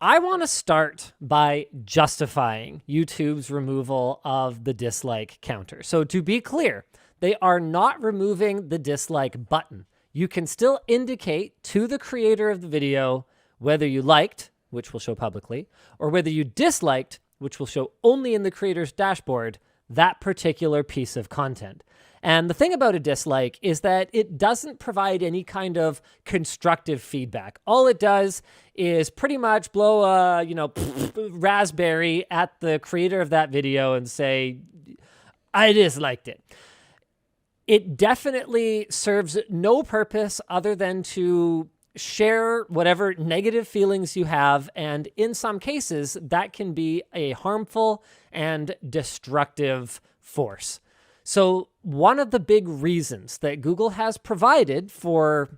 I want to start by justifying YouTube's removal of the dislike counter. So to be clear, they are not removing the dislike button. You can still indicate to the creator of the video whether you liked, which will show publicly, or whether you disliked, which will show only in the creator's dashboard, that particular piece of content. And the thing about a dislike is that it doesn't provide any kind of constructive feedback. All it does is pretty much blow a, raspberry at the creator of that video and say, I disliked it. It definitely serves no purpose other than to share whatever negative feelings you have. And in some cases, that can be a harmful and destructive force. So one of the big reasons that Google has provided for,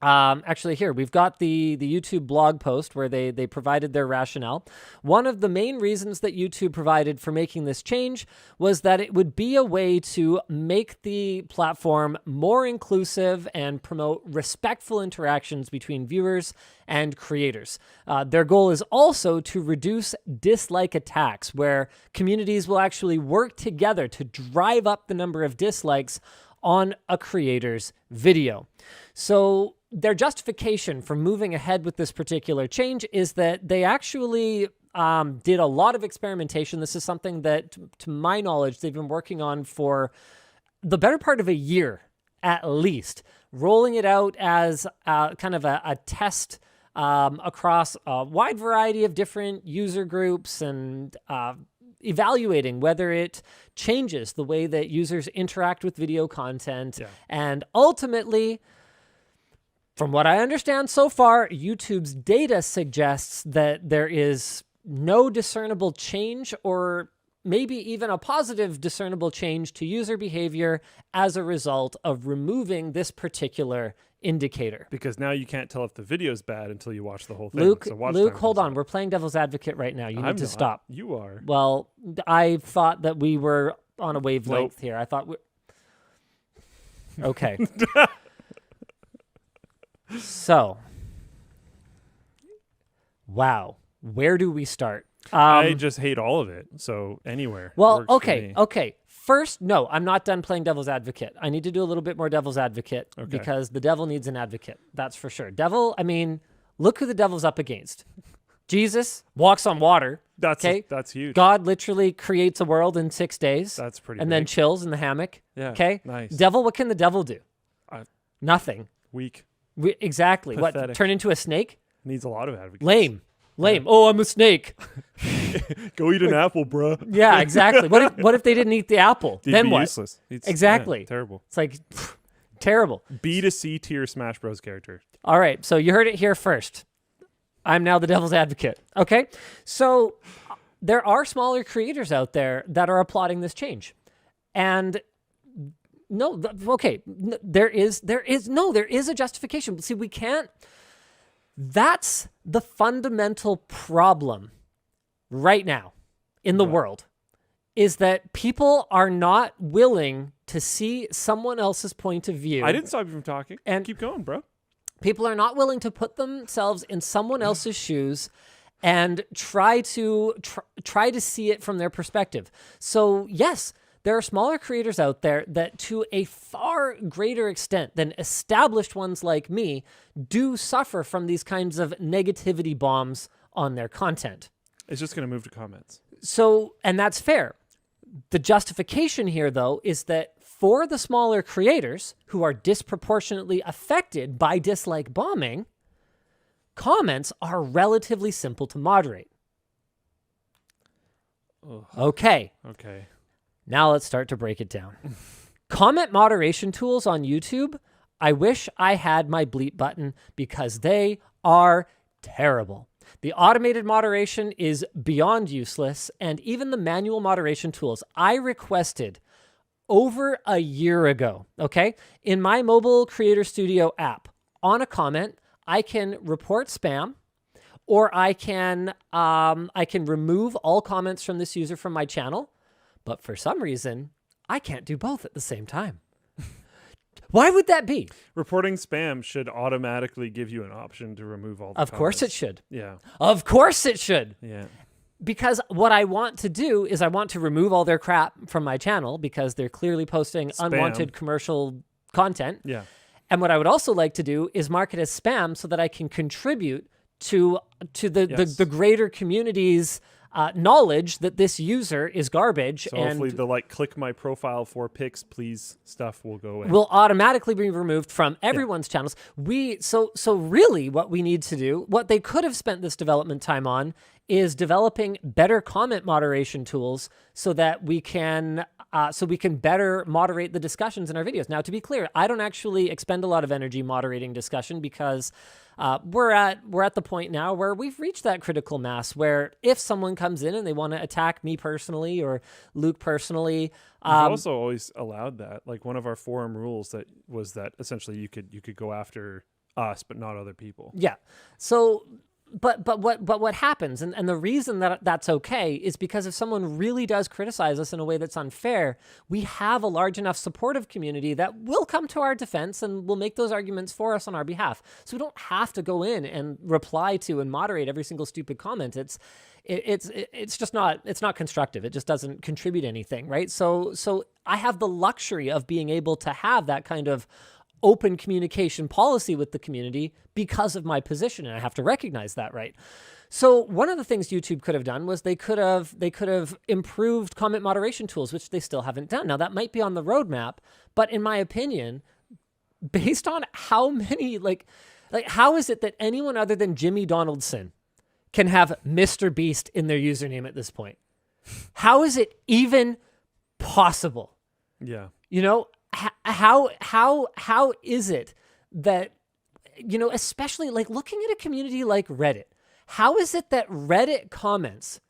actually here, we've got the YouTube blog post where they provided their rationale. One of the main reasons that YouTube provided for making this change was that it would be a way to make the platform more inclusive and promote respectful interactions between viewers and creators. Their goal is also to reduce dislike attacks, where communities will actually work together to drive up the number of dislikes on a creator's video. So their justification for moving ahead with this particular change is that they actually did a lot of experimentation. This is something that, to my knowledge, they've been working on for the better part of a year, at least, rolling it out as kind of a test across a wide variety of different user groups and evaluating whether it changes the way that users interact with video content. Yeah. And ultimately, from what I understand so far, YouTube's data suggests that there is no discernible change, or maybe even a positive discernible change to user behavior as a result of removing this particular indicator. Because now you can't tell if the video's bad until you watch the whole thing. Luke, hold on. We're playing devil's advocate right now. You need to stop. You are. Well, I thought that we were on a wavelength here. I thought we... Okay. So, wow. Where do we start? I just hate all of it. So anywhere. Well, okay. First, no, I'm not done playing devil's advocate. I need to do a little bit more devil's advocate because the devil needs an advocate. That's for sure. Look who the devil's up against. Jesus walks on water. That's huge. God literally creates a world in 6 days. That's pretty And big. then chills in the hammock. Yeah. Okay. Nice. Devil, what can the devil do? Nothing. Weak. Exactly. Pathetic. What? Turn into a snake? Needs a lot of advocates. Lame. Yeah. Oh, I'm a snake. Go eat an apple, bro. Yeah, exactly. What if they didn't eat the apple? It'd then be what? Useless. Exactly. Terrible. It's like terrible. B to C tier Smash Bros character. All right. So you heard it here first. I'm now the devil's advocate. Okay. So there are smaller creators out there that are applauding this change. And there is a justification. See, we can't. That's the fundamental problem right now in the world, is that people are not willing to see someone else's point of view. I didn't stop you from talking. And keep going, bro. People are not willing to put themselves in someone else's shoes and try to see it from their perspective. So yes, there are smaller creators out there that, to a far greater extent than established ones like me, do suffer from these kinds of negativity bombs on their content. It's just going to move to comments. So, and that's fair. The justification here, though, is that for the smaller creators who are disproportionately affected by dislike bombing, comments are relatively simple to moderate. Ugh. Okay. Now let's start to break it down. Comment moderation tools on YouTube, I wish I had my bleep button because they are terrible. The automated moderation is beyond useless, and even the manual moderation tools I requested over a year ago, okay? In my mobile creator studio app, on a comment, I can report spam, or I can remove all comments from this user from my channel. But for some reason, I can't do both at the same time. Why would that be? Reporting spam should automatically give you an option to remove all the Of course it comments. should. Yeah. Of course it should. Yeah. Because what I want to do is I want to remove all their crap from my channel because they're clearly posting Spam. unwanted commercial content. Yeah. And what I would also like to do is mark it as spam so that I can contribute to Yes. the greater community's knowledge that this user is garbage, So and hopefully the click my profile for pics, please stuff will go away. will automatically be removed from everyone's channels. So really what we need to do, what they could have spent this development time on, is developing better comment moderation tools so that we can better moderate the discussions in our videos. Now, to be clear, I don't actually expend a lot of energy moderating discussion because we're at the point now where we've reached that critical mass where if someone comes in and they want to attack me personally or Luke personally, We've also always allowed that. Like one of our forum rules that was that essentially you could go after us but not other people. yeah. So but what happens, and the reason that that's okay is because if someone really does criticize us in a way that's unfair, we have a large enough supportive community that will come to our defense and will make those arguments for us on our behalf. So we don't have to go in and reply to and moderate every single stupid comment. It's just not, it's not constructive. It just doesn't contribute anything, right? So I have the luxury of being able to have that kind of open communication policy with the community because of my position, and I have to recognize that, right? So one of the things YouTube could have done was they could have improved comment moderation tools, which they still haven't done. Now that might be on the roadmap, but in my opinion, based on how many how is it that anyone other than Jimmy Donaldson can have Mr. Beast in their username at this point? How is it even possible? Yeah. You know, how is it that, you know, especially like looking at a community like Reddit, how is it that Reddit comments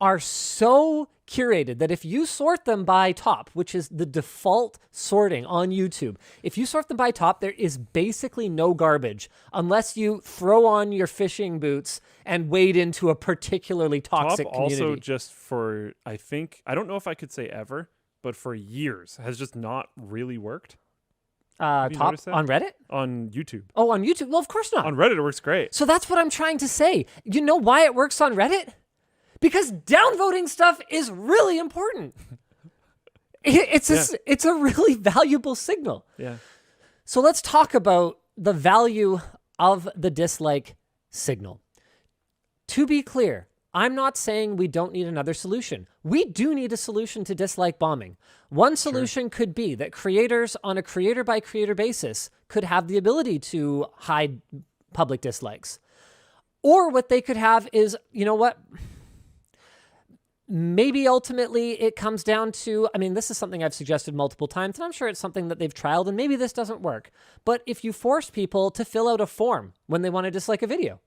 are so curated that if you sort them by top, which is the default sorting on YouTube, if you sort them by top, there is basically no garbage unless you throw on your fishing boots and wade into a particularly toxic Top community. also just for, I don't know if I could say ever, but for years has just not really worked. you Top noticed that? on Reddit? On YouTube. Oh, on YouTube? Well, of course not. On Reddit, it works great. So that's what I'm trying to say. You know why it works on Reddit? Because downvoting stuff is really important. It's a really valuable signal. Yeah. So let's talk about the value of the dislike signal. To be clear, I'm not saying we don't need another solution. We do need a solution to dislike bombing. One solution could be that creators on a creator by creator basis could have the ability to hide public dislikes. Or what they could have is, you know what? Maybe ultimately it comes down to, I mean, this is something I've suggested multiple times, and I'm sure it's something that they've trialed, and maybe this doesn't work. But if you force people to fill out a form when they want to dislike a video,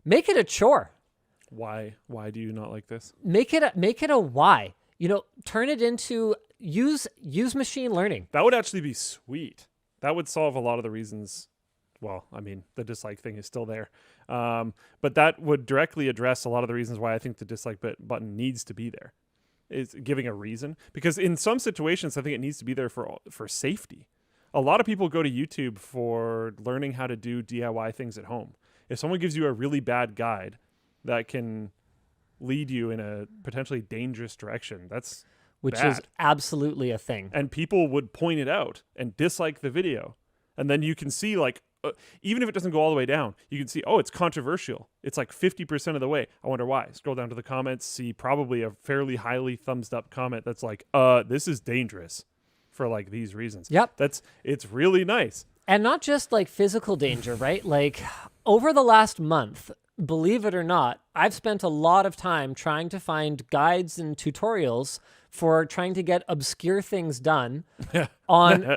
make it a chore. Why do you not like this? Make it a why. You know, turn it into use machine learning. That would actually be sweet. That would solve a lot of the reasons. Well, I mean, the dislike thing is still there. But that would directly address a lot of the reasons why I think the dislike button needs to be there. Is giving a reason. Because in some situations, I think it needs to be there for safety. A lot of people go to YouTube for learning how to do DIY things at home. If someone gives you a really bad guide that can lead you in a potentially dangerous direction, that's Which bad. is absolutely a thing. And people would point it out and dislike the video. And then you can see, like, even if it doesn't go all the way down, you can see, oh, it's controversial. It's like 50% of the way. I wonder why. Scroll down to the comments, see probably a fairly highly thumbs up comment that's like, this is dangerous for like these reasons. Yep. It's really nice. And not just like physical danger, right? Like over the last month, believe it or not, I've spent a lot of time trying to find guides and tutorials for trying to get obscure things done on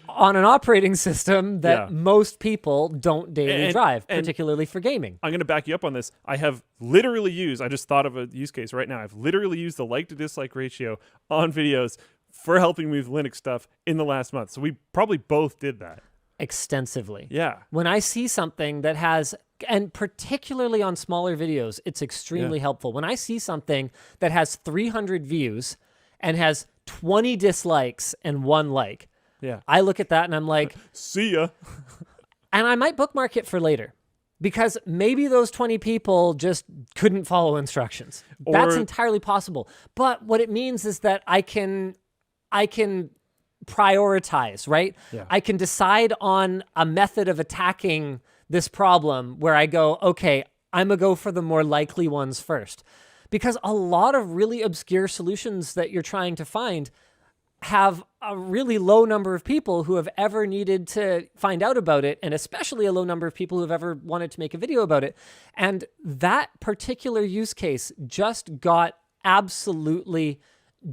on an operating system that most people don't daily drive, particularly for gaming. I'm going to back you up on this. I have literally used, I just thought of a use case right now. I've literally used the like to dislike ratio on videos for helping me with Linux stuff in the last month. So we probably both did that. Extensively. Yeah. When I see something that has, and particularly on smaller videos, it's extremely helpful. When I see something that has 300 views and has 20 dislikes and 1 like, Yeah. I look at that and I'm like, See ya. and I might bookmark it for later because maybe those 20 people just couldn't follow instructions. That's Or- entirely possible. But what it means is that I can prioritize, right? Yeah. I can decide on a method of attacking this problem where I go, okay, I'm going to go for the more likely ones first. Because a lot of really obscure solutions that you're trying to find have a really low number of people who have ever needed to find out about it, and especially a low number of people who have ever wanted to make a video about it. And that particular use case just got absolutely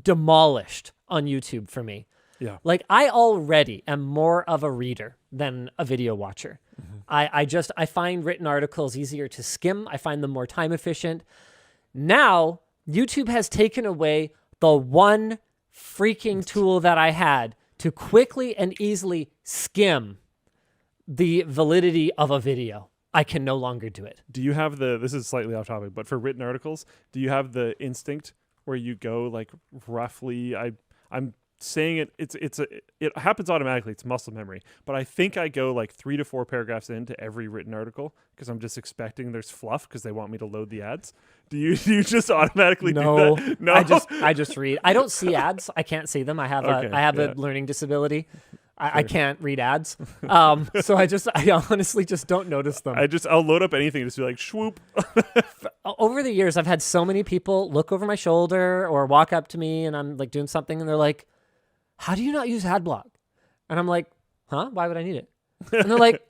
demolished on YouTube for me. Yeah. Like, I already am more of a reader than a video watcher. I find written articles easier to skim. I find them more time efficient. Now, YouTube has taken away the one freaking tool that I had to quickly and easily skim the validity of a video. I can no longer do it. Do you have this is slightly off topic, but for written articles, do you have the instinct where you go like roughly, I'm saying it happens automatically. It's muscle memory, but I think I go like 3 to 4 paragraphs into every written article because I'm just expecting there's fluff because they want me to load the ads. Do you just automatically do that? No, I just read. I don't see ads. I can't see them. I have a learning disability. I can't read ads. So I honestly just don't notice them. I'll load up anything and just be like swoop. Over the years, I've had so many people look over my shoulder or walk up to me and I'm like doing something and they're like, "How do you not use AdBlock?" And I'm like, "Huh? Why would I need it?" And they're like,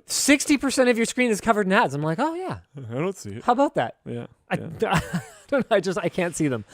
60% of your screen is covered in ads. I'm like, "Oh yeah, I don't see it. how about that?" Yeah. I don't know. I can't see them.